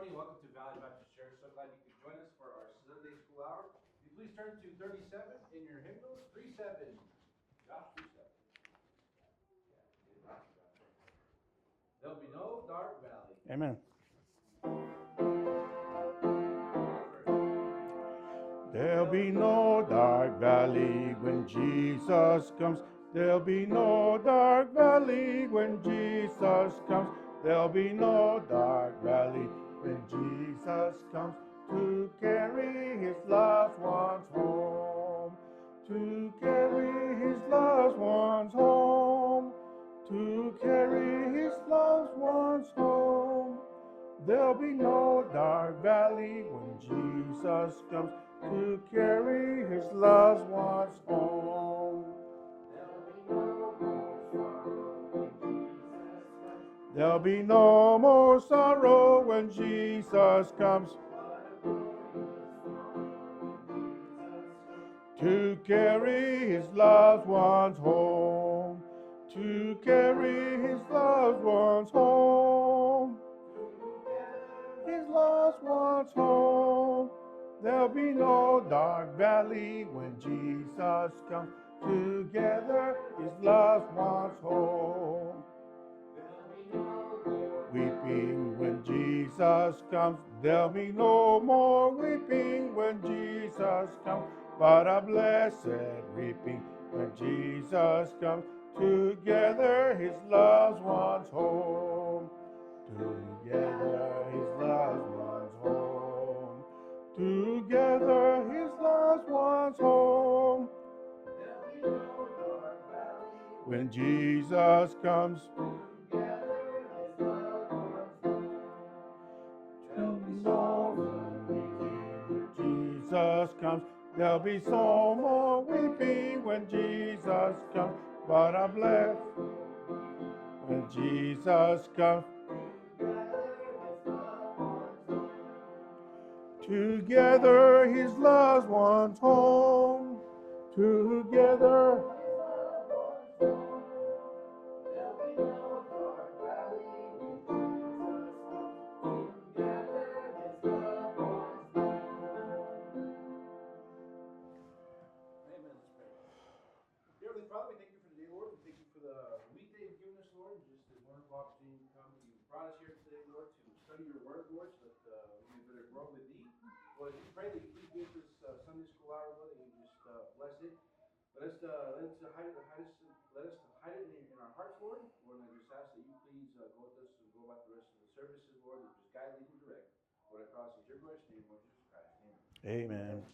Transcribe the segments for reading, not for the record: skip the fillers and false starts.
morning. Welcome to Valley Baptist Church. So glad you could join us for our Sunday school hour. Will you please turn to 37 in your hymnals? 37. Josh, 37. There'll be no dark valley. Amen. There'll be no dark valley when Jesus comes. There'll be no dark valley when Jesus comes. There'll be no dark valley when Jesus comes to carry his loved ones home. To carry his loved ones home. To carry his loved ones home. There'll be no dark valley when Jesus comes to carry his loved ones home. There'll be no more sorrow when Jesus comes to carry his loved ones home. To carry his loved ones home. His loved ones home. There'll be no dark valley when Jesus comes. Together his loved ones home. Weeping when Jesus comes. There'll be no more weeping when Jesus comes, but a blessed weeping when Jesus comes. Together his loved ones home. Together his loved ones home. Together his loved ones home. When Jesus comes. Jesus comes. There'll be so more weeping when Jesus comes, but I'm blessed when Jesus comes. Together his loved ones home. Together. Dearly Father, we thank you for today, Lord. We thank you for the weekday you've given us, Lord, and just this wonderful opportunity to come. You brought us here today, Lord, to study your word, Lord, so that we may better grow with thee. Lord, we pray that you please give this Sunday school hour, Lord, that you just bless it. Let us hide it in our hearts, Lord. Lord, and I just ask that you please go with us and go about the rest of the services, Lord, and just guide, lead, and direct. Lord, I promise in your glorious name, Lord Jesus Christ. Amen. Amen.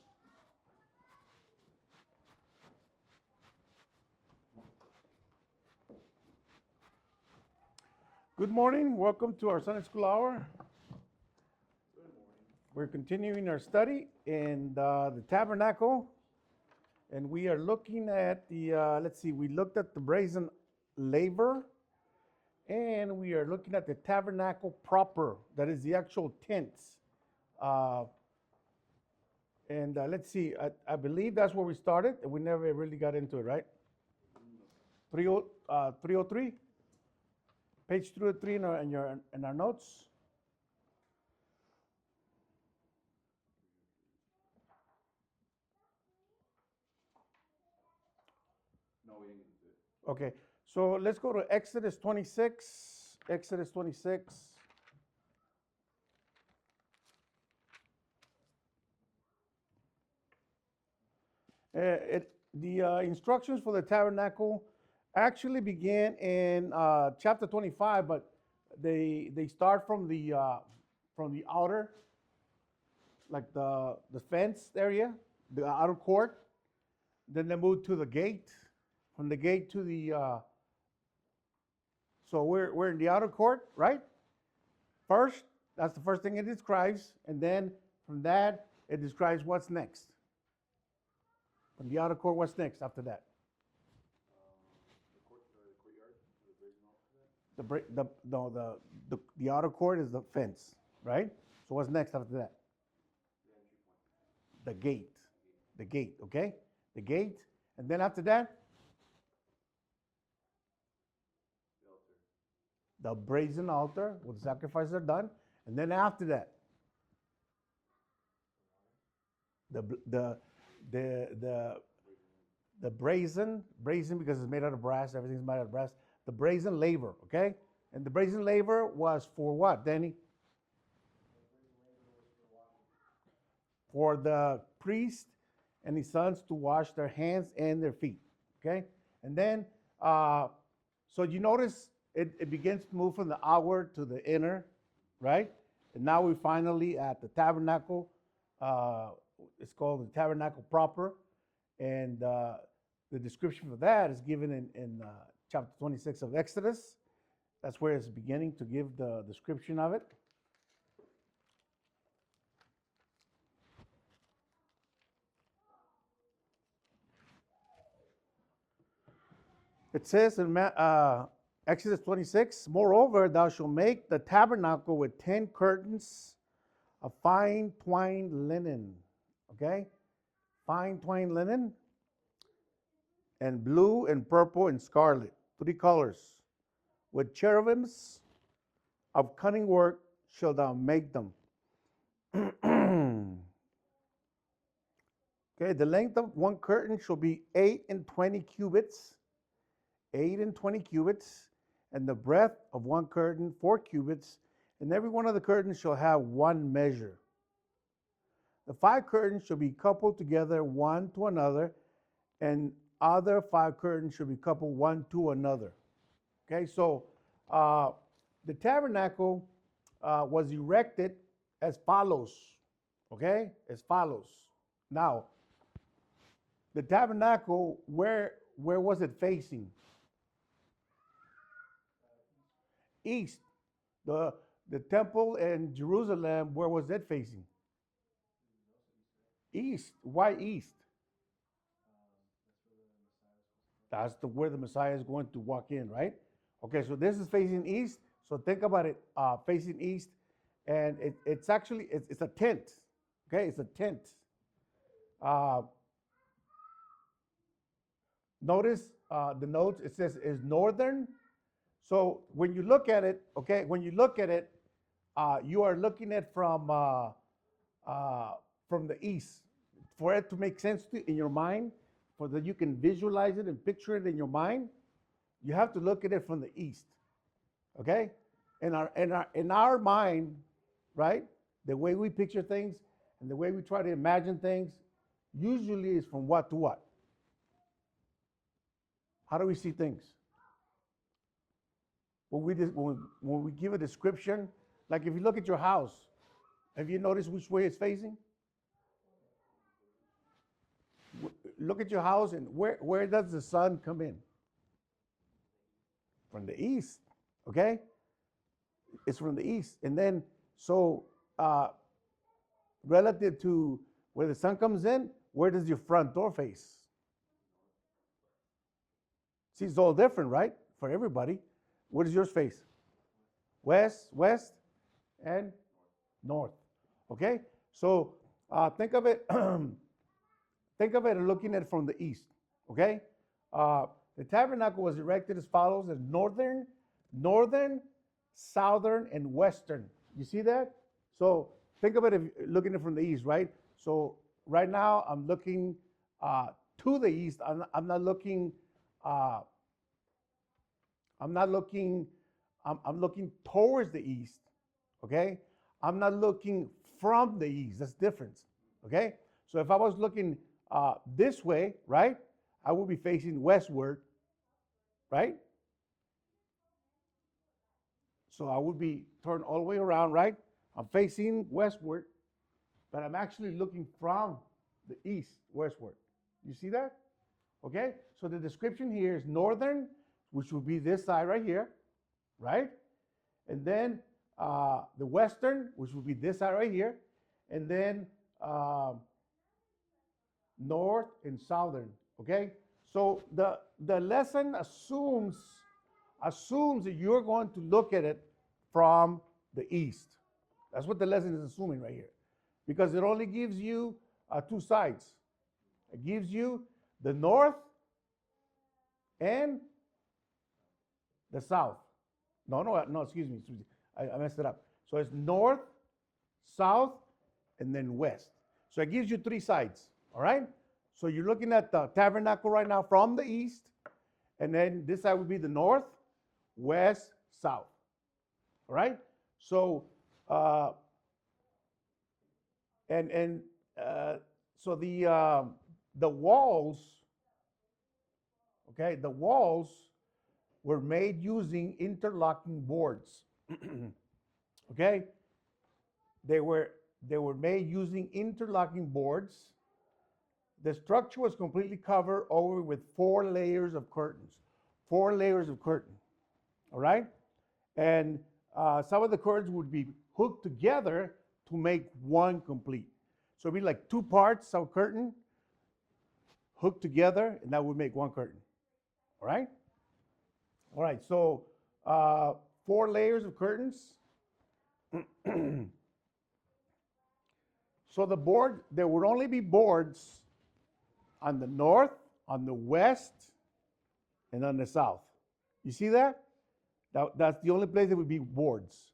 Good morning. Welcome to our Sunday School Hour. Good morning. We're continuing our study in the tabernacle. And we are looking at we looked at the brazen laver. And we are looking at the tabernacle proper. That is the actual tents. I believe that's where we started. And we never really got into it, right? 303? Page 303 in our notes. No, we didn't do it. Okay, so let's go to Exodus 26. Exodus 26. The instructions for the tabernacle actually began in chapter 25, but they start from the outer, like the fence area, the outer court. Then they move to the gate. From the gate to the so we're in the outer court, right? First, that's the first thing it describes, and then from that it describes what's next. From the outer court, what's next after that? The courtyard, The outer court is the fence, right? So what's next after that? The gate. The gate, okay? The gate, and then after that, the brazen altar where the sacrifices are done, and then after that, The the brazen because it's made out of brass. Everything's made out of brass. The brazen laver, okay? And the brazen laver was for what, Danny? For the priest and his sons to wash their hands and their feet, okay? And then, so you notice it begins to move from the outward to the inner, right? And now we're finally at the tabernacle. It's called the tabernacle proper. And the description for that is given in chapter 26 of Exodus. That's where it's beginning to give the description of it. It says in Exodus 26, moreover, thou shalt make the tabernacle with 10 curtains of fine twined linen. Okay? Fine twined linen, and blue and purple and scarlet, 3 colors. With cherubims of cunning work shalt thou make them. Okay, the length of one curtain shall be 8 and 20 cubits. 8 and 20 cubits, and the breadth of one curtain 4 cubits, and every one of the curtains shall have one measure. The 5 curtains shall be coupled together one to another, and other 5 curtains shall be coupled one to another. Okay, so the tabernacle was erected as follows. Okay, as follows. Now, the tabernacle, where was it facing? East. The temple in Jerusalem, where was it facing? East. Why east? That's where the Messiah is going to walk in, right? Okay, so this is facing east. So think about it, facing east, and it's actually it's a tent. Okay, it's a tent. Notice the notes. It says is northern. So when you look at it, okay, when you look at it, you are looking at from the east. For it to make sense to in your mind, for that you can visualize it and picture it in your mind, you have to look at it from the east. Okay, in our mind, right? The way we picture things and the way we try to imagine things, usually is from what to what? How do we see things? When we give a description, like if you look at your house, have you noticed which way it's facing? Look at your house, and where does the sun come in? From the east, okay? It's from the east. And then, so relative to where the sun comes in, where does your front door face? See, it's all different, right? For everybody. Where does yours face? West, and north. Okay? So think of it looking at it from the east. Okay? The tabernacle was erected as follows: as northern, southern, and western. You see that? So think of it looking at it from the east, right? So right now I'm looking to the east. I'm not looking. I'm looking towards the east, okay? I'm not looking from the east. That's the difference, okay? So if I was looking this way, right, I would be facing westward, right? So I would be turned all the way around, right? I'm facing westward, but I'm actually looking from the east westward. You see that? Okay? So the description here is northern, which would be this side right here, right? And then the western, which would be this side right here, and then north and southern, okay? So the lesson assumes that you're going to look at it from the east. That's what the lesson is assuming right here, because it only gives you 2 sides. It gives you the north and the south. No, excuse me. I messed it up. So it's north, south, and then west. So it gives you three sides, all right? So you're looking at the tabernacle right now from the east, and then this side would be the north, west, south, all right? So, and so the walls, okay, the walls were made using interlocking boards, okay? They were made using interlocking boards. The structure was completely covered over with 4 layers of curtains. 4 layers of curtain, all right? And some of the curtains would be hooked together to make one complete. So it'd be like 2 parts of curtain hooked together, and that would make one curtain, all right? All right, so 4 layers of curtains. So the board, there would only be boards on the north, on the west, and on the south. You see that? That's the only place there would be boards.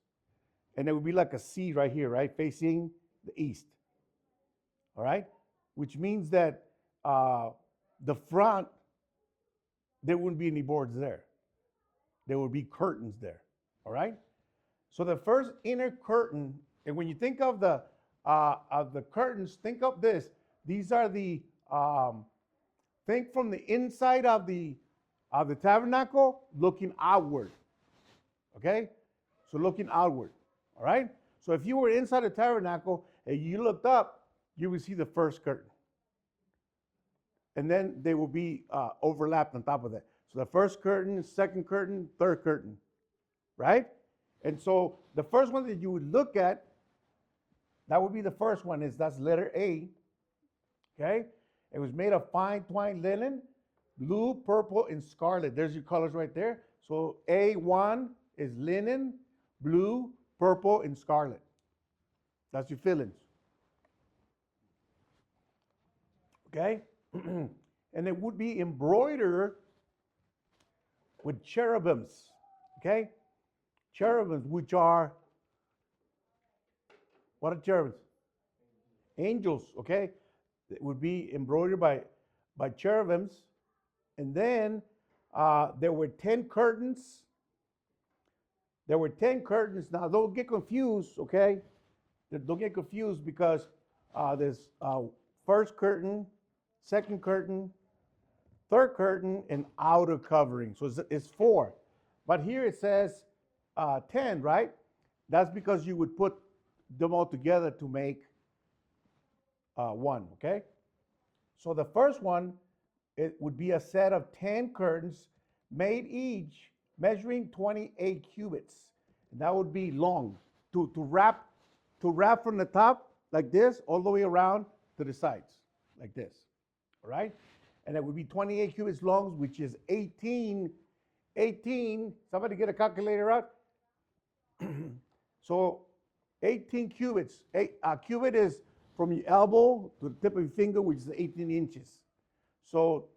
And it would be like a C right here, right? Facing the east. All right? Which means that the front, there wouldn't be any boards there. There would be curtains there. All right? So the first inner curtain, and when you think of the curtains, think of this. These are the think from the inside of the tabernacle looking outward. Okay? So looking outward. All right? So if you were inside the tabernacle and you looked up, you would see the first curtain. And then they will be overlapped on top of that. So the first curtain, second curtain, third curtain. Right? And so the first one that you would look at, that would be the first one, that's letter A. Okay? It was made of fine twined linen, blue, purple, and scarlet. There's your colors right there. So A1 is linen, blue, purple, and scarlet. That's your fillings. Okay? And it would be embroidered with cherubims. Okay? Cherubims, which are, what are cherubims? Angels, okay? It would be embroidered by cherubims. And then there were 10 curtains. There were 10 curtains. Now, don't get confused, okay? Don't get confused because there's first curtain, second curtain, third curtain, and outer covering. So it's 4. But here it says 10, right? That's because you would put them all together to make one, okay? So the first one, it would be a set of 10 curtains made each measuring 28 cubits. And that would be long to wrap from the top like this all the way around to the sides like this, all right? And it would be 28 cubits long, which is 18, somebody get a calculator out? So 18 cubits, a cubit is from your elbow to the tip of your finger, which is 18 inches. So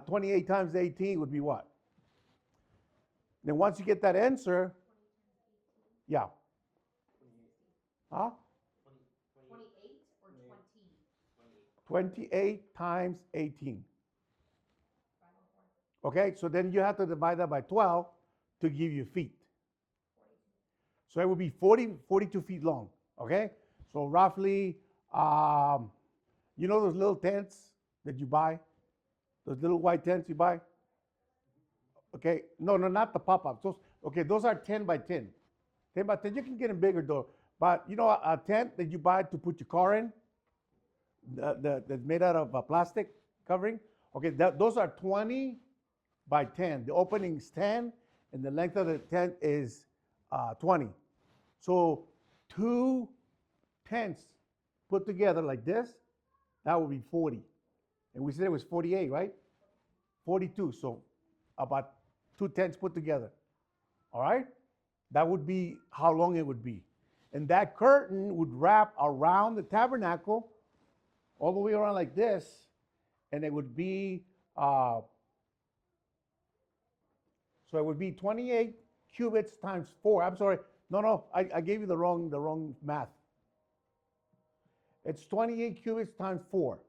28 times 18 would be what? Then once you get that answer, yeah. Huh? 28 or 20? 28 times 18. Okay, so then you have to divide that by 12 to give you feet. So it would be 42 feet long, okay? So roughly, you know those little tents that you buy? Those little white tents you buy? Okay, no, not the pop-ups. Those are 10 by 10. 10 by 10, you can get them bigger though. But you know a tent that you buy to put your car in, that's made out of plastic covering? Okay, those are 20 by 10. The opening is 10, and the length of the tent is 20. So 2 tents put together like this, that would be 40. And we said it was 48, right? 42, so about 2 tents put together. All right? That would be how long it would be. And that curtain would wrap around the tabernacle all the way around like this, and it would be, so it would be 28 cubits times 4. I'm sorry. No, I gave you the wrong math. It's 28 cubits times 4.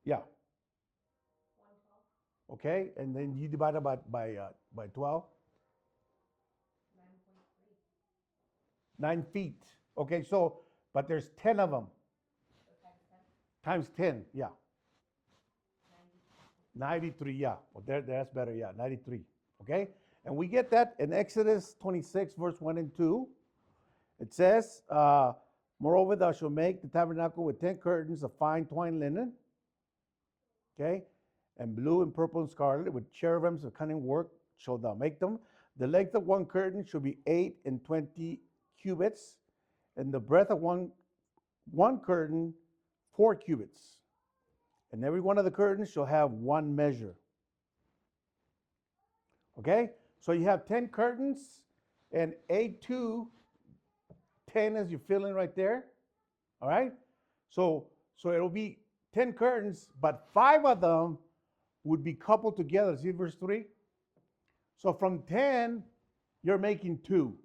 Yeah. Okay, and then you divide it by 12. 9 feet. Okay, so, but there's 10 of them. So Times 10, yeah. 93, yeah. Well, that's better, yeah, 93. Okay, and we get that in Exodus 26, verse 1 and 2. It says, moreover, thou shalt make the tabernacle with 10 curtains of fine twined linen, okay, and blue and purple and scarlet, with cherubims of cunning work shalt thou make them. The length of one curtain should be 8 and 20 cubits, and the breadth of one curtain 4 cubits. And every one of the curtains shall have one measure. Okay, so you have 10 curtains, and 8, 2, 10 as you're filling right there. All right, so it'll be 10 curtains, but 5 of them would be coupled together. See verse 3? So from 10, you're making 2,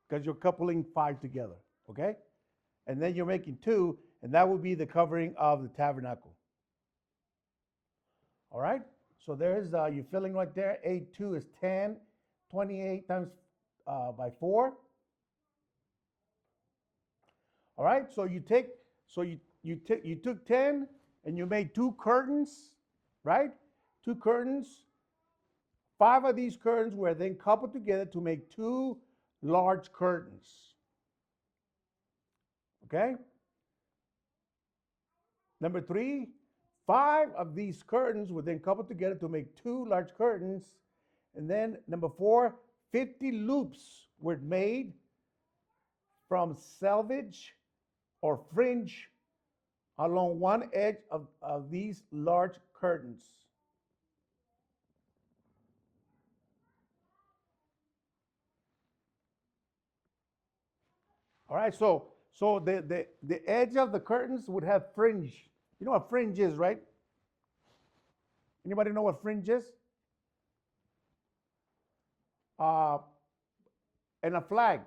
because you're coupling 5 together. Okay, and then you're making 2, and that would be the covering of the tabernacle. All right, so there's you're filling right there. 8, 2 is 10, 28 times by 4. All right, so you took 10 and you made 2 curtains, right? 2 curtains. 5 of these curtains were then coupled together to make 2 large curtains. Okay? Number 3, 5 of these curtains were then coupled together to make 2 large curtains. And then number 4, 50 loops were made from selvage or fringe along one edge of these large curtains. All right, so the edge of the curtains would have fringe. You know what fringe is, right? Anybody know what fringe is? And a flag.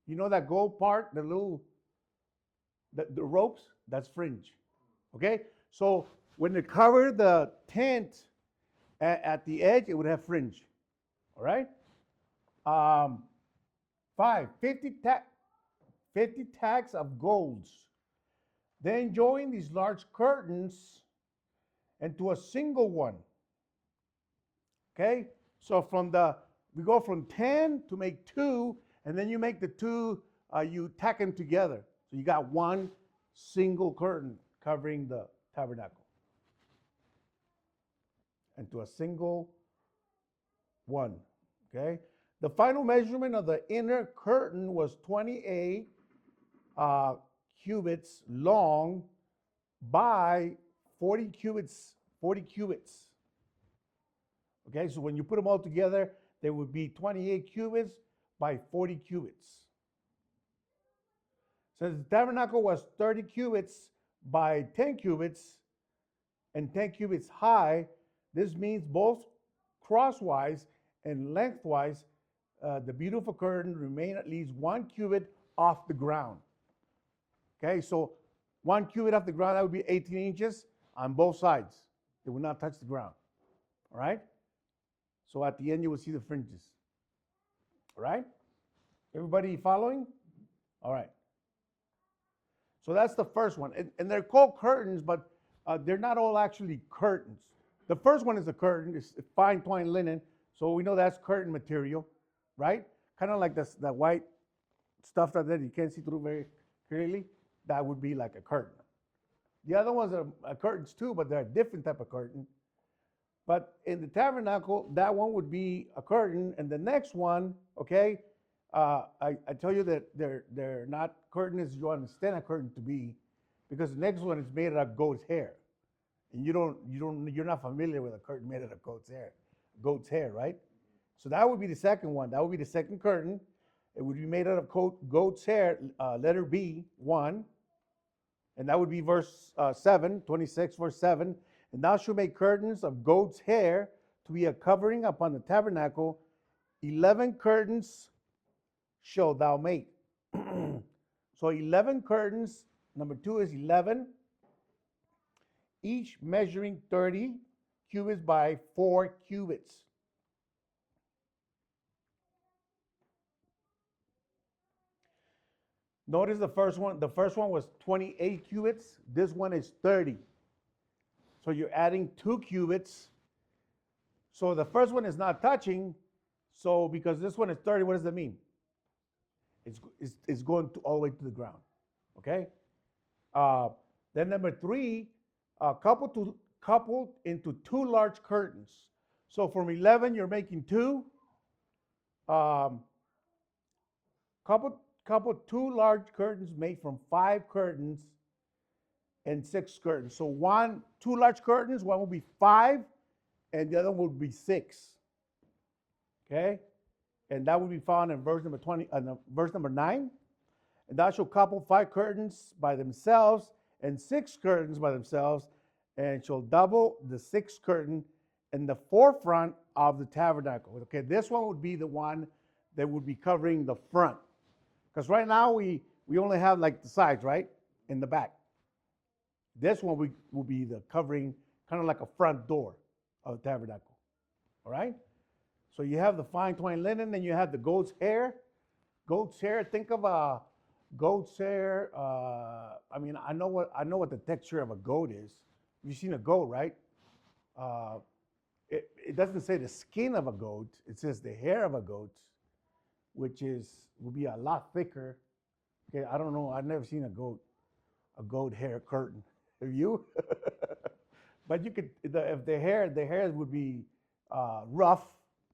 You know that gold part, the ropes? That's fringe. Okay? So when they cover the tent at the edge, it would have fringe. All right? 50 tacks of golds. Then join these large curtains into a single one. Okay? So we go from 10 to make 2, and then you make the 2, you tack them together. So you got one single curtain covering the tabernacle. Into a single one. Okay? The final measurement of the inner curtain was 28 cubits long by 40 cubits. Okay, so when you put them all together, they would be 28 cubits by 40 cubits. Since the tabernacle was 30 cubits by 10 cubits and 10 cubits high, this means both crosswise and lengthwise, the beautiful curtain remained at least 1 cubit off the ground. Okay, so 1 cubit off the ground, that would be 18 inches on both sides. It would not touch the ground. All right? So at the end, you will see the fringes. All right? Everybody following? All right. So that's the first one. And they're called curtains, but they're not all actually curtains. The first one is a curtain. It's fine twined linen. So we know that's curtain material, right? Kind of like that white stuff that you can't see through very clearly. That would be like a curtain. The other ones are curtains too, but they're a different type of curtain. But in the tabernacle, that one would be a curtain. And the next one, okay, I tell you that they're not curtain as you understand a curtain to be, because the next one is made out of goat's hair. And you're not familiar with a curtain made out of goat's hair, right? So that would be the second one. That would be the second curtain. It would be made out of goat's hair, letter B, 1. And that would be verse 7, 26, verse 7. And thou shalt make curtains of goat's hair to be a covering upon the tabernacle. 11 curtains shalt thou make. So 11 curtains. Number 2 is 11, each measuring 30 cubits by 4 cubits. Notice the first one. The first one was 28 cubits. This one is 30. So you're adding 2 cubits. So the first one is not touching. So because this one is 30, what does that mean? It's going all the way to the ground. Okay? Then number 3, coupled into 2 large curtains. So from 11, you're making 2. Couple 2 large curtains made from 5 curtains and 6 curtains. So 2 large curtains, one will be 5, and the other will be 6. Okay? And that will be found in verse number 9. And thou shalt couple 5 curtains by themselves and 6 curtains by themselves, and shall double the 6th curtain in the forefront of the tabernacle. Okay, this one would be the one that would be covering the front. Because right now we only have like the sides, right? In the back. This one will be the covering, kind of like a front door of the tabernacle. All right? So you have the fine twined linen, and you have the goat's hair. Goat's hair, think of a goat's hair. I mean, I know what the texture of a goat is. You've seen a goat, right? It doesn't say the skin of a goat. It says the hair of a goat, which will be a lot thicker. Okay, I don't know. I've never seen a goat hair curtain. Have you? But you could, if the hair would be rough,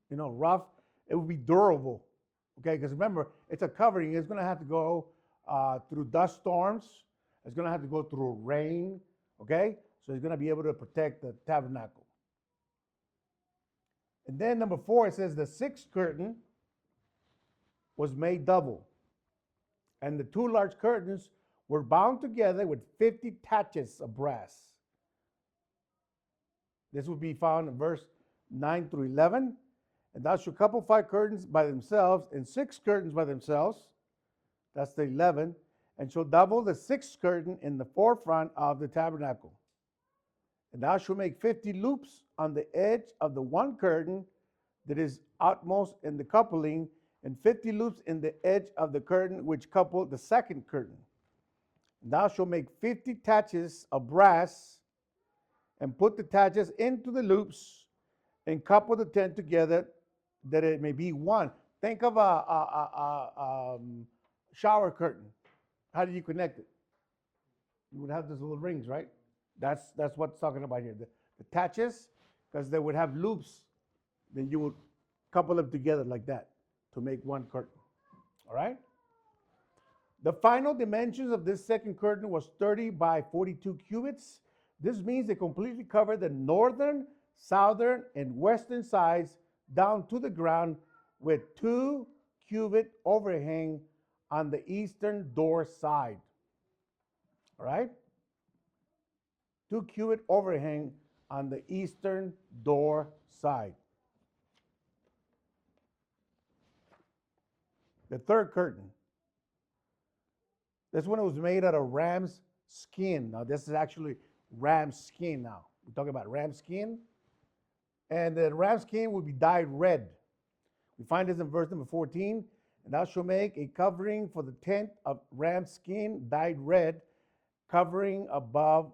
rough. It would be durable. Okay, because remember, it's a covering. It's going to have to go through dust storms. It's going to have to go through rain. Okay, so it's going to be able to protect the tabernacle. And then number 4, it says the 6th curtain was made double, and the 2 large curtains were bound together with 50 taches of brass. This would be found in verse 9 through 11. And thou shalt couple 5 curtains by themselves and 6 curtains by themselves. That's the 11. And shall double the 6th curtain in the forefront of the tabernacle. And thou shalt make 50 loops on the edge of the one curtain that is outmost in the coupling, and 50 loops in the edge of the curtain which couple the 2nd curtain. And thou shalt make 50 taches of brass, and put the taches into the loops, and couple the tent together, that it may be one. Think of a shower curtain. How do you connect it? You would have those little rings, right? That's what it's talking about here. The taches, because they would have loops, then you would couple them together like that to make one curtain. All right? The final dimensions of this 2nd curtain was 30 by 42 cubits. This means they completely covered the northern, southern, and western sides down to the ground, with 2-cubit overhang on the eastern door side. All right? 2-cubit overhang on the eastern door side. The 3rd curtain. This one was made out of ram's skin. Now, this is actually ram's skin now. We're talking about ram skin. And the ram skin will be dyed red. We find this in verse number 14. And thou shalt make a covering for the tent of ram skin dyed red, covering above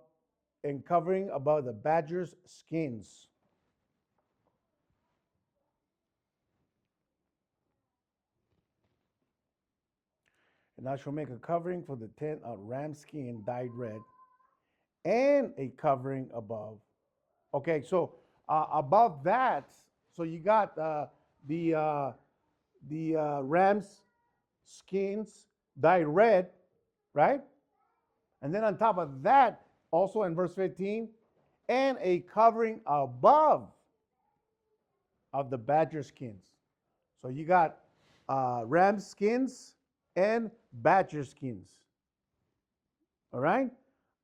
the badger's skins. And thou shalt make a covering for the tent of ram skin dyed red, and a covering above. Okay, so above that, so you got the ram's skins dyed red, right? And then on top of that, also in verse 15, and a covering above of the badger skins. So you got ram skins and badger skins. All right?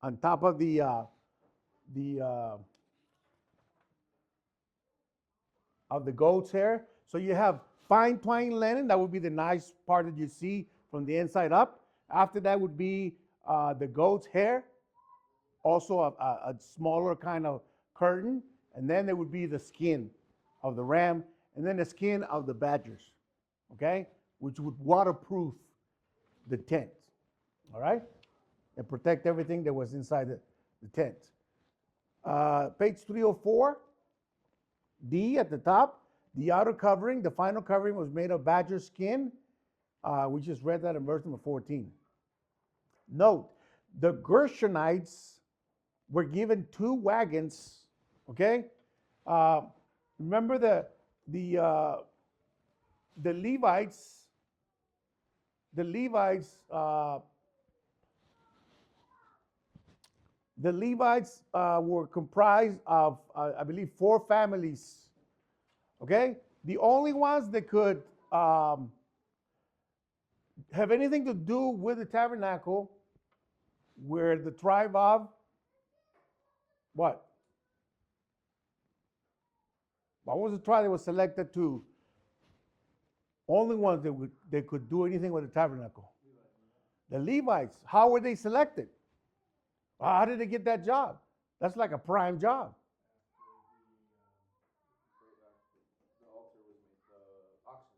On top of the goat's hair. So you have fine twined linen. That would be the nice part that you see from the inside up. After that would be the goat's hair, also a smaller kind of curtain. And then there would be the skin of the ram, and then the skin of the badgers, okay, which would waterproof the tent, all right, and protect everything that was inside the tent. Page 304, D at the top, the outer covering, the final covering was made of badger skin. We just read that in verse number 14. Note, the Gershonites were given 2 wagons, okay? Remember the Levites, the Levites were comprised of, I believe, 4 families, okay? The only ones that could have anything to do with the tabernacle were the tribe of what? What was the tribe that was selected to? Only ones that could do anything with the tabernacle. The Levites. How were they selected? How did they get that job? That's like a prime job. The altar was made, the oxen,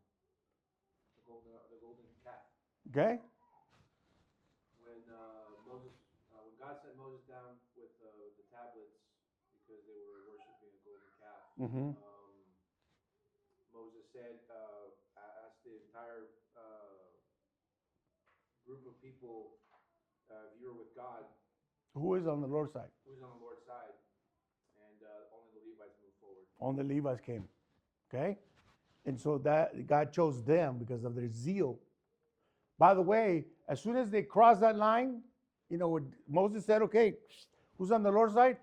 the golden calf. Okay. When when God sent Moses down with the tablets because they were worshiping a golden calf, Moses said, asked the entire group of people, if you were with God, Who is on the Lord's side? who's on the Lord's side? And only the Levites moved forward. Only the Levites came. Okay? And so that God chose them because of their zeal. By the way, as soon as they crossed that line, Moses said, okay, who's on the Lord's side?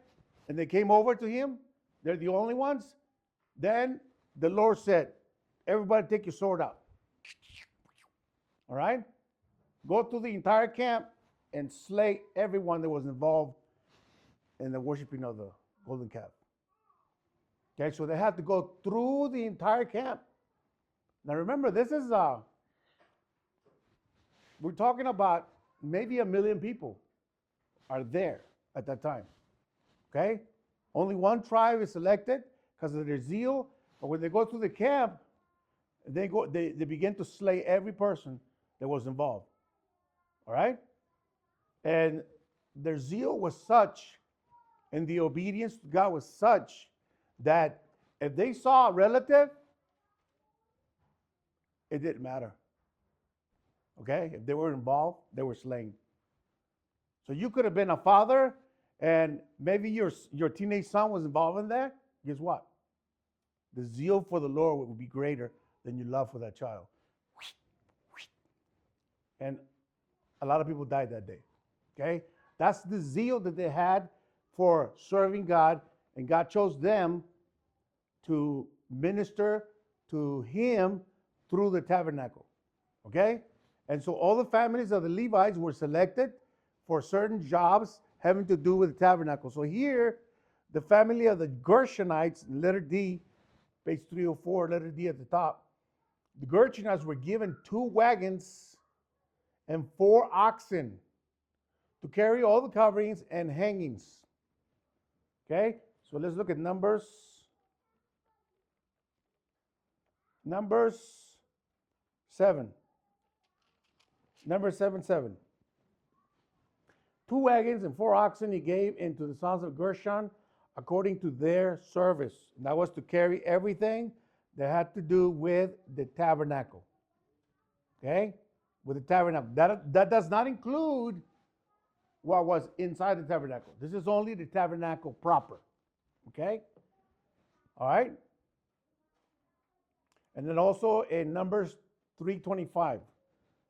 And they came over to him. They're the only ones. Then the Lord said, everybody take your sword out. All right? Go to the entire camp and slay everyone that was involved in the worshiping of the golden calf. Okay, so they had to go through the entire camp. Now remember, this is, we're talking about maybe 1 million people are there at that time. Okay? Only one tribe is selected because of their zeal. But when they go through the camp, they begin to slay every person that was involved. All right? And their zeal was such, and the obedience to God was such, that if they saw a relative, it didn't matter. Okay? If they were involved, they were slain. So you could have been a father, and maybe your teenage son was involved in that. Guess what? The zeal for the Lord would be greater than your love for that child. And a lot of people died that day. Okay? That's the zeal that they had for serving God, and God chose them to minister to Him through the tabernacle. Okay? And so all the families of the Levites were selected for certain jobs having to do with the tabernacle. So here, the family of the Gershonites, letter D, page 304, letter D at the top, the Gershonites were given 2 wagons and 4 oxen to carry all the coverings and hangings. Okay? So let's look at Numbers 7. Numbers 7:7. 2 wagons and 4 oxen he gave into the sons of Gershon according to their service. And that was to carry everything that had to do with the tabernacle. Okay? With the tabernacle. That does not include what was inside the tabernacle. This is only the tabernacle proper. Okay? All right? And then also in Numbers 3:25.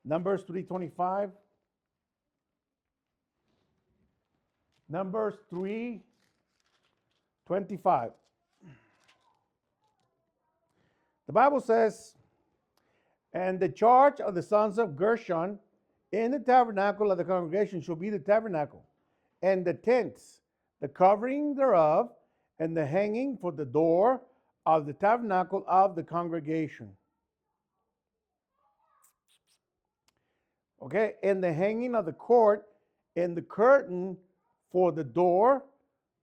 Numbers 3:25. Numbers 3:25. The Bible says, and the charge of the sons of Gershon in the tabernacle of the congregation shall be the tabernacle, and the tents, the covering thereof, and the hanging for the door of the tabernacle of the congregation. Okay, and the hanging of the court and the curtain for the door.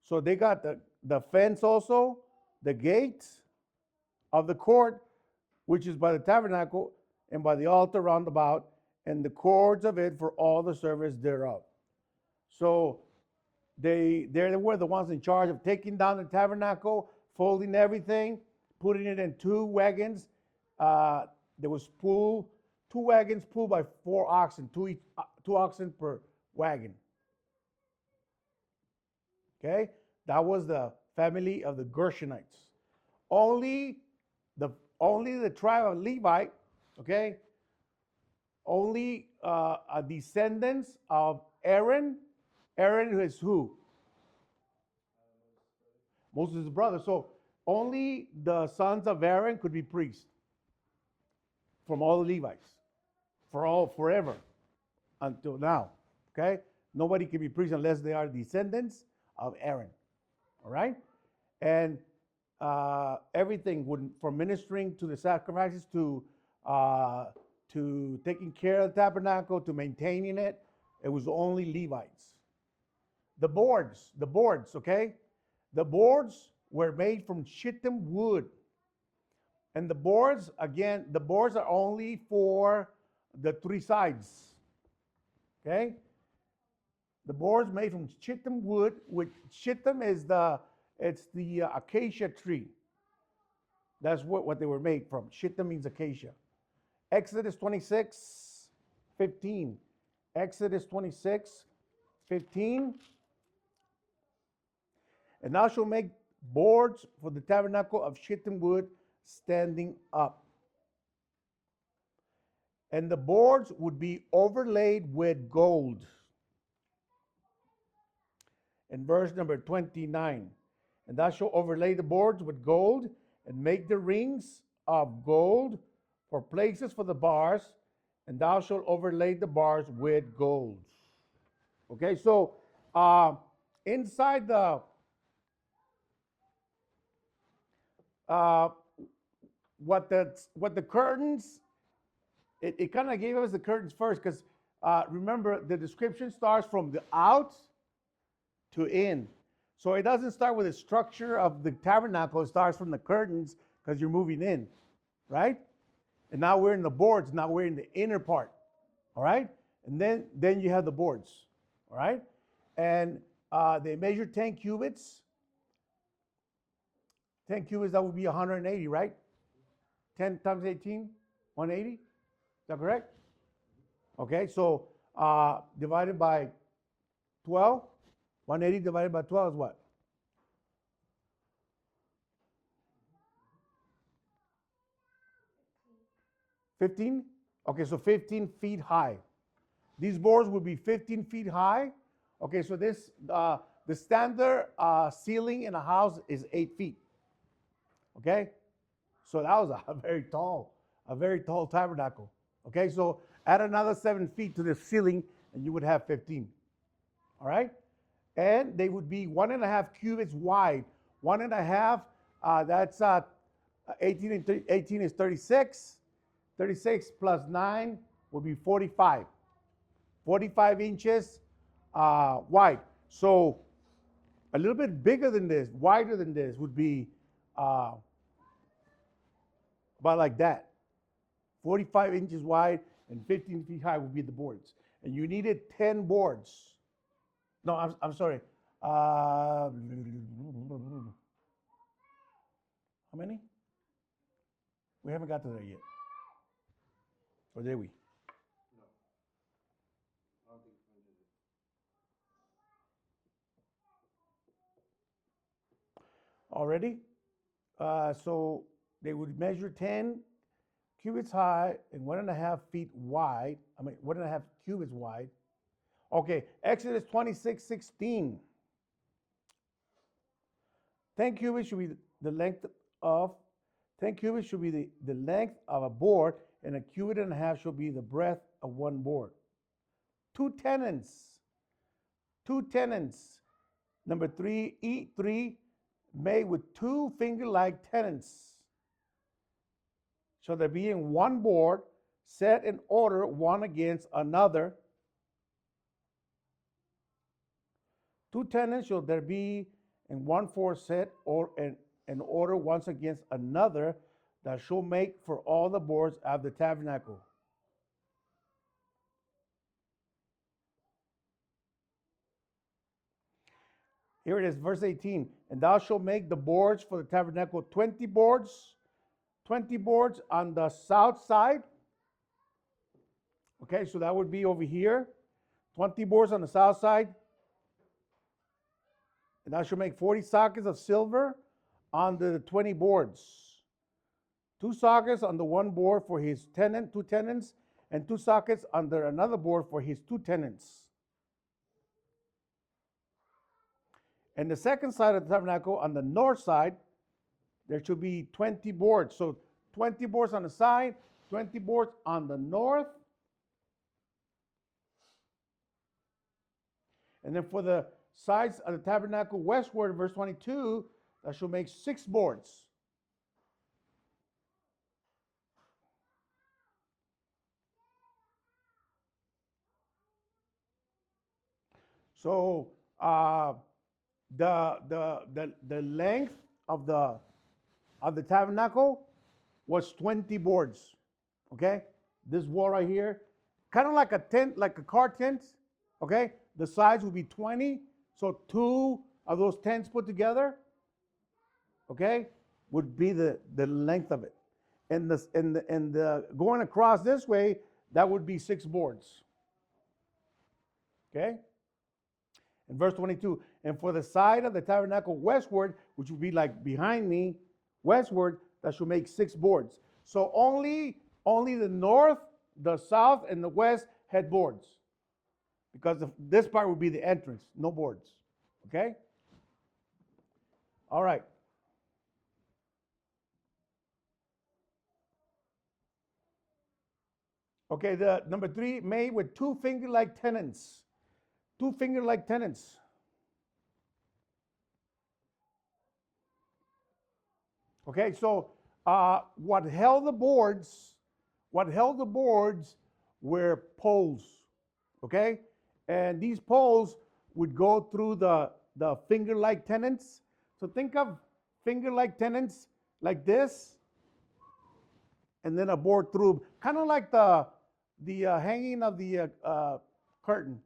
So they got the fence also, the gate of the court, which is by the tabernacle and by the altar round about, and the cords of it for all the service thereof. So they were the ones in charge of taking down the tabernacle, folding everything, putting it in two wagons. There was two wagons pulled by 4 oxen, two oxen per wagon. Okay, that was the family of the Gershonites. Only the tribe of Levite, okay, only descendants of Aaron. Aaron is who? Moses' brother. So only the sons of Aaron could be priests from all the Levites, forever until now. Okay, nobody can be priests unless they are descendants of Aaron. All right, and everything from ministering to the sacrifices to taking care of the tabernacle to maintaining it, it was only Levites. The boards, okay? The boards were made from shittim wood. And the boards are only for the 3 sides. Okay? The boards made from shittim wood, which shittim is the acacia tree. That's what they were made from. Shittim means acacia. Exodus 26:15. Exodus 26:15. And thou shalt make boards for the tabernacle of shittim wood standing up. And the boards would be overlaid with gold. In verse number 29. And thou shalt overlay the boards with gold, and make the rings of gold for places for the bars, and thou shalt overlay the bars with gold. Okay, so inside what the curtains, it kind of gave us the curtains first, because remember the description starts from the out to in. So it doesn't start with the structure of the tabernacle, it starts from the curtains because you're moving in, right? And now we're in the boards, now we're in the inner part, all right? And then you have the boards, all right? And they measured 10 cubits. 10 cubits, that would be 180, right? 10 times 18, 180? Is that correct? Okay, so divided by 12, 180 divided by 12 is what? 15? Okay, so 15 feet high. These boards would be 15 feet high. Okay, so this the standard ceiling in a house is 8 feet. Okay, so that was a very tall tabernacle. Okay, so add another 7 feet to the ceiling, and you would have 15. All right, and they would be 1.5 cubits wide. 1.5, that's 18 is 36. 36 plus 9 would be 45. 45 inches wide. So a little bit bigger than this, wider than this, would be about like that. 45 inches wide and 15 feet high would be the boards. And you needed 10 boards. No, I'm sorry. How many? We haven't got to there yet. Or did we? No. I don't think we did it. Already? So they would measure 10 cubits high and 1.5 feet wide. 1.5 cubits wide. Okay, Exodus 26:16. 10 cubits should be the length of 10 cubits should be the length of a board, and 1.5 cubits should be the breadth of one board. 2 tenons. 2 tenons. Number 3, E3, made with 2 finger-like tenons. So there being one board set in order one against another. 2 tenons shall there be, and 1/4 set or in order once against another, that shall make for all the boards of the tabernacle. Here it is, verse 18. And thou shalt make the boards for the tabernacle 20 boards on the south side. Okay, so that would be over here. 20 boards on the south side. And thou shalt make 40 sockets of silver on the 20 boards. 2 sockets on the one board for his tenant, 2 tenons, and 2 sockets under another board for his 2 tenons. And the second side of the tabernacle, on the north side, there should be 20 boards. So 20 boards on the side, 20 boards on the north. And then for the sides of the tabernacle westward, verse 22, that shall make 6 boards. So the length of the tabernacle was 20 boards. Okay, this wall right here, kind of like a tent, like a car tent. Okay, the sides would be 20. So 2 of those tents put together, okay, would be the length of it. And the going across this way, that would be 6 boards. Okay. In verse 22, and for the side of the tabernacle westward, which would be like behind me, westward, that should make 6 boards. So only the north, the south, and the west had boards. Because this part would be the entrance, no boards. Okay? All right. Okay, the number 3, made with 2 finger-like tenons. 2 finger-like tenons. Okay, so what held the boards were poles. Okay, and these poles would go through the finger-like tenons. So think of finger-like tenons like this, and then a board through, kind of like the hanging of the curtain.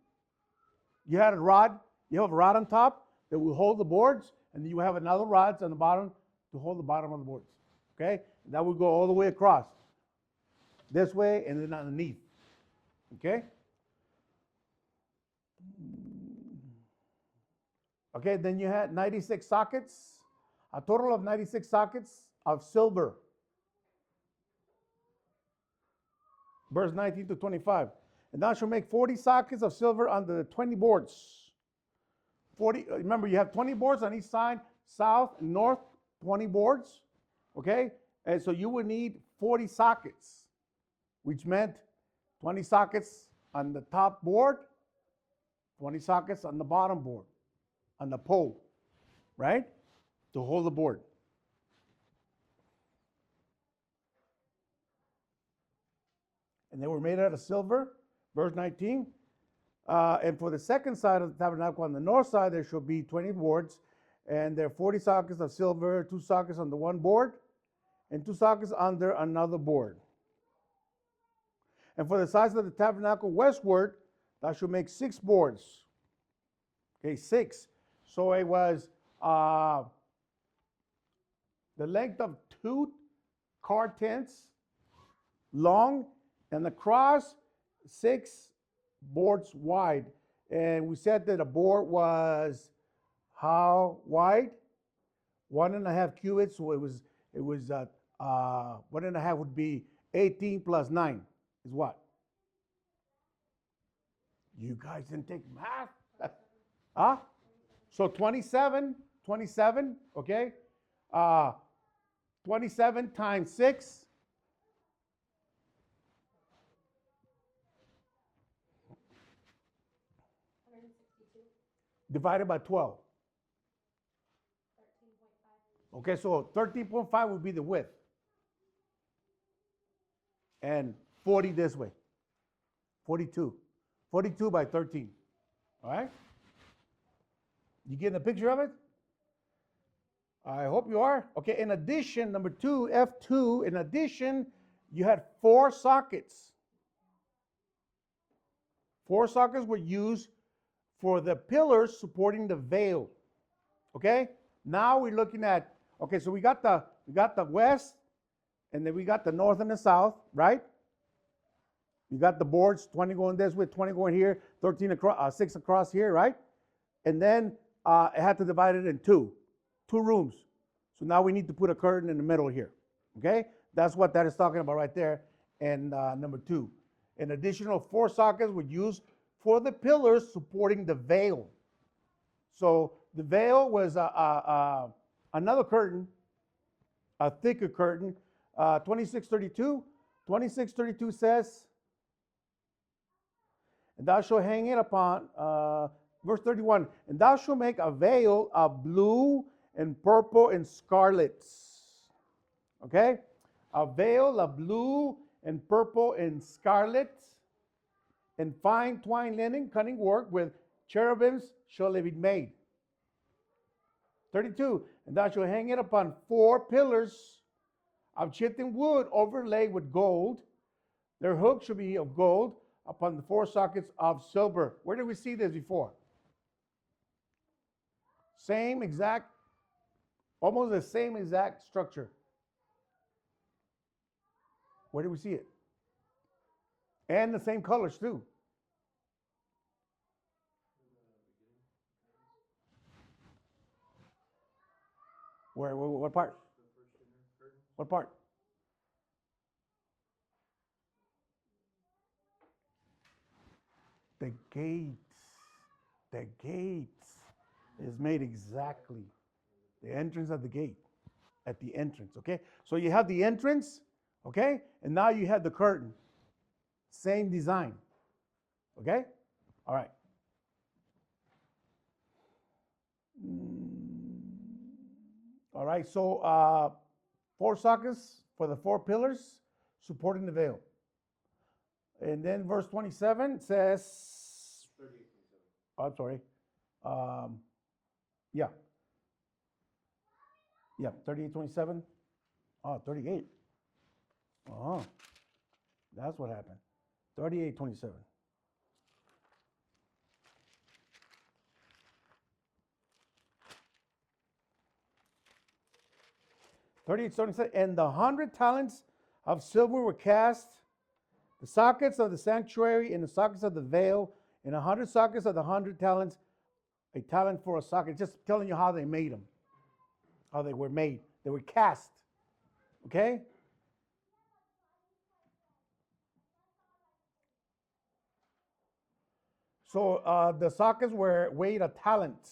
You had a rod, you have a rod on top that will hold the boards, and then you have another rod on the bottom to hold the bottom of the boards. Okay? And that would go all the way across. This way and then underneath. Okay? Okay, then you had 96 sockets, a total of 96 sockets of silver. Verse 19 to 25. And thou shalt make 40 sockets of silver under the 20 boards. 40. Remember, you have 20 boards on each side, south and north, 20 boards. Okay? And so you would need 40 sockets, which meant 20 sockets on the top board, 20 sockets on the bottom board, on the pole, right? To hold the board. And they were made out of silver. Verse 19, and for the second side of the tabernacle on the north side, there shall be 20 boards, and there are 40 sockets of silver, 2 sockets on the one board, and 2 sockets under another board. And for the sides of the tabernacle westward, thou shalt make 6 boards. Okay, 6. So it was the length of 2 car tents long, and across 6 boards wide. And we said that a board was how wide? 1.5 cubits. So it was 1.5 would be 18 plus 9 is what? You guys didn't take math? Huh? So 27, okay? 27 times 6. Divided by 12. 13.5. Okay, so 13.5 would be the width. And 40 this way. 42. 42 by 13. All right? You getting a picture of it? I hope you are. Okay, in addition, number 2, F2, in addition, you had 4 sockets. 4 sockets were used for the pillars supporting the veil. Okay? Now we're looking at, okay, so we got the west, and then we got the north and the south, right? You got the boards, 20 going this way, 20 going here, 13 across, 6 across here, right? And then it had to divide it in two rooms. So now we need to put a curtain in the middle here, okay? That's what that is talking about right there. And number 2, an additional 4 sockets were used for the pillars supporting the veil. So the veil was another curtain, a thicker curtain. 2632 says, and thou shalt hang it upon, verse 31, and thou shalt make a veil of blue and purple and scarlets. Okay? A veil of blue and purple and scarlet and fine twined linen, cunning work with cherubims shall it be made. 32, and thou shalt hang it upon 4 pillars of chipped wood overlaid with gold. Their hooks shall be of gold upon the 4 sockets of silver. Where did we see this before? Same exact, almost the same exact structure. Where did we see it? And the same colors too. Where what part? What part? The gates. The gates is made exactly. The entrance of the gate. At the entrance, okay? So you have the entrance, okay? And now you have the curtain. Same design. Okay? All right. All right, so 4 sockets for the 4 pillars supporting the veil. And then verse 27 says, 38, 27. Oh, I'm sorry. Yeah. Yeah, 38, 27. Oh, 38. Oh, that's what happened. 38, 27. And the 100 talents of silver were cast, the sockets of the sanctuary and the sockets of the veil, and 100 sockets of the 100 talents, a talent for a socket. Just telling you how they made them, how they were made. They were cast. Okay? So the sockets were weighed a talent.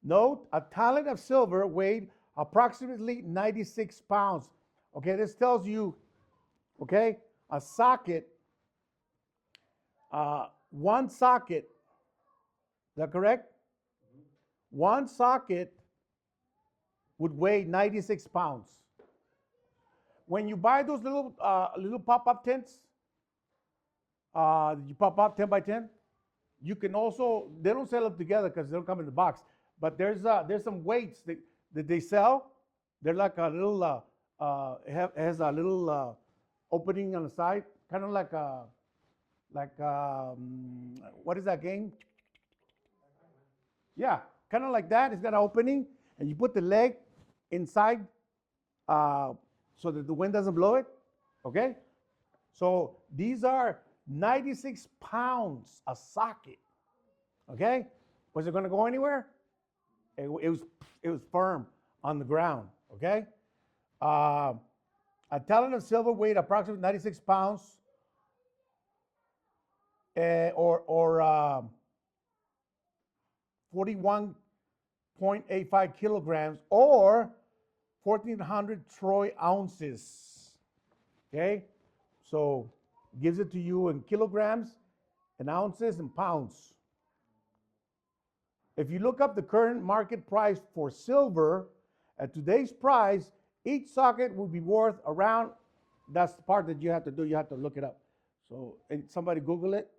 Note, a talent of silver weighed approximately 96 pounds. Okay, this tells you, okay, a socket, one socket, is that correct? Mm-hmm. One socket would weigh 96 pounds. When you buy those little pop-up tents, you pop up 10 by 10, you can also, they don't sell them together because they don't come in the box, but there's some weights that they sell. They're like a little, has a little opening on the side, kind of like what is that game? Yeah, kind of like that. It's got an opening, and you put the leg inside so that the wind doesn't blow it, okay? So these are 96 pounds a socket, okay? Was it going to go anywhere? It was firm on the ground, okay? A talent of silver weighed approximately 96 pounds, or 41.85 kilograms, or 1,400 Troy ounces, okay? So gives it to you in kilograms and ounces and pounds. If you look up the current market price for silver, at today's price, each socket would be worth around that's the part that you have to do. You have to look it up. So, and somebody Google it.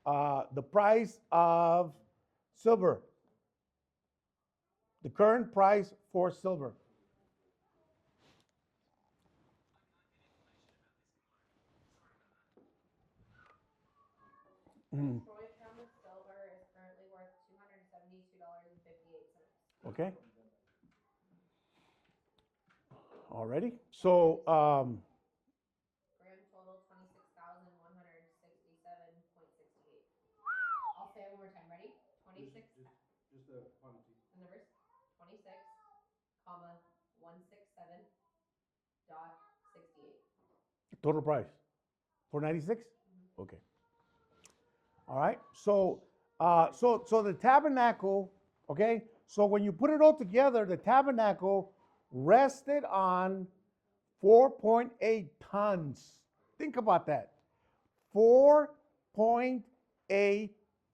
The price of silver. The current price for silver. Mm. Troy pound of silver is currently worth $272.58. Okay. Already. So, Grand total 26,167.68. I'll say it one more time. Ready? 26 Just the quantity. in the verse. 26, comma 167 dot 68. total price for 96. Okay. All right. So, so the tabernacle. Okay. So when you put it all together, the tabernacle rested on 4.8 tons. Think about that. 4.8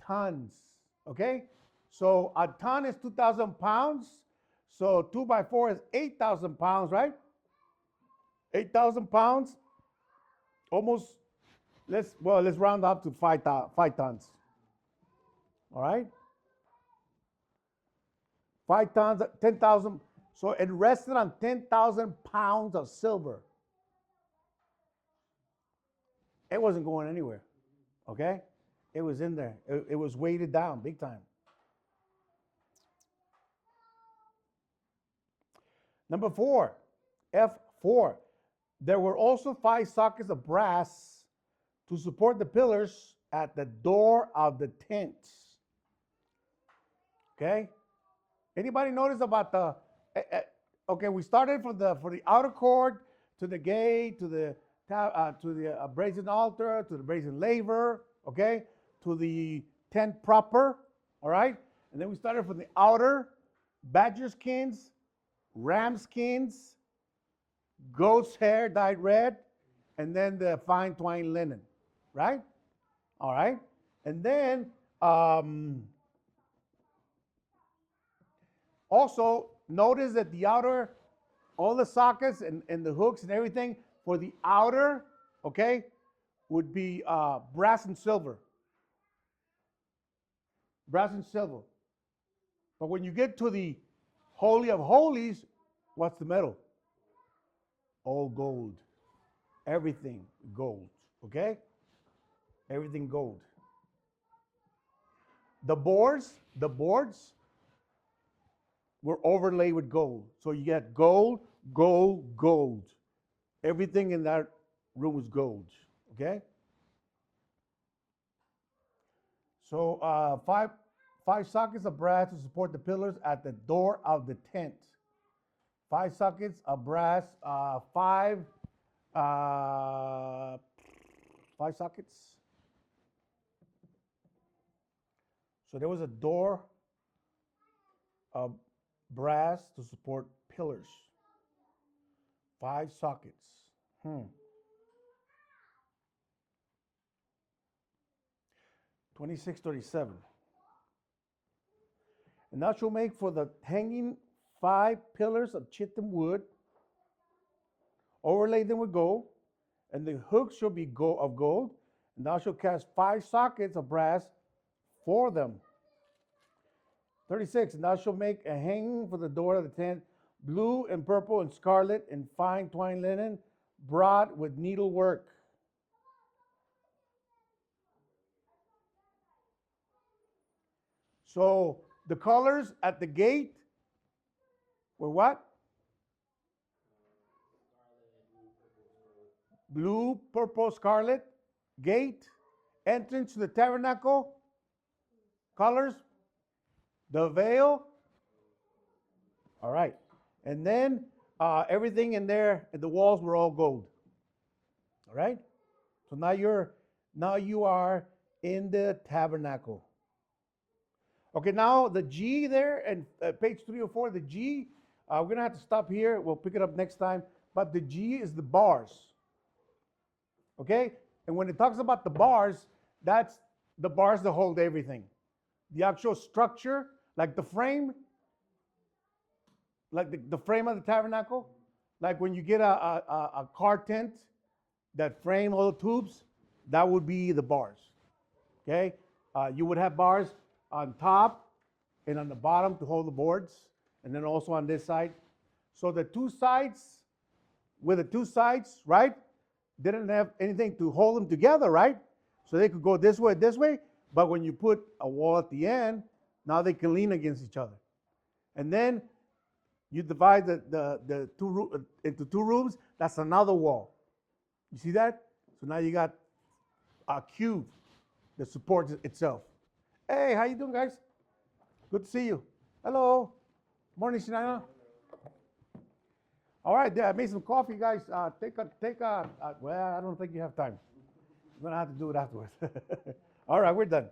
tons. Okay? So a ton is 2,000 pounds. So 2 by 4 is 8,000 pounds, right? 8,000 pounds. Almost, let's round up to 5 tons. All right? 5 tons, 10,000. So it rested on 10,000 pounds of silver. It wasn't going anywhere. Okay? It was in there. It was weighted down big time. Number 4, F4. There were also 5 sockets of brass to support the pillars at the door of the tent. Okay? Anybody notice about the okay, we started for the outer court to the gate to the brazen altar to the brazen laver, okay, to the tent proper, all right, and then we started from the outer, badger skins, ram skins, goat's hair dyed red, and then the fine twined linen, right? All right, and then also notice that the outer, all the sockets and the hooks and everything for the outer, okay, would be brass and silver. Brass and silver. But when you get to the Holy of Holies, what's the metal? All gold. Everything gold. Okay? Everything gold. The boards were overlaid with gold. So you get gold, gold, gold. Everything in that room was gold. Okay? So 5 sockets of brass to support the pillars at the door of the tent. 5 sockets of brass, 5 sockets. So there was a door of brass to support pillars. 5 sockets. 2637. And thou shalt make for the hanging 5 pillars of shittim wood, overlay them with gold, and the hooks shall be of gold, and thou shalt cast 5 sockets of brass for them. 36. And thou shalt make a hanging for the door of the tent, blue and purple and scarlet and fine twined linen, brought with needlework. So the colors at the gate were what? Blue, purple, scarlet. Gate. Entrance to the tabernacle. Colors. The veil. All right. And then everything in there, the walls were all gold. All right. So now you are in the tabernacle. Okay, now the G there, and page 304, the G, we're going to have to stop here. We'll pick it up next time. But the G is the bars. Okay? And when it talks about the bars, that's the bars that hold everything. The actual structure, like the frame, like the frame of the tabernacle, like when you get a car tent that frame all the tubes, that would be the bars. Okay, you would have bars on top and on the bottom to hold the boards, and then also on this side. So the two sides, with the two sides, right, didn't have anything to hold them together, right? So they could go this way, but when you put a wall at the end, now they can lean against each other. And then you divide the into two rooms, that's another wall. You see that? So now you got a cube that supports itself. Hey, how you doing, guys? Good to see you. Hello. Morning, Shania. All right, I made some coffee, guys. Well, I don't think you have time. You're gonna have to do it afterwards. All right, we're done.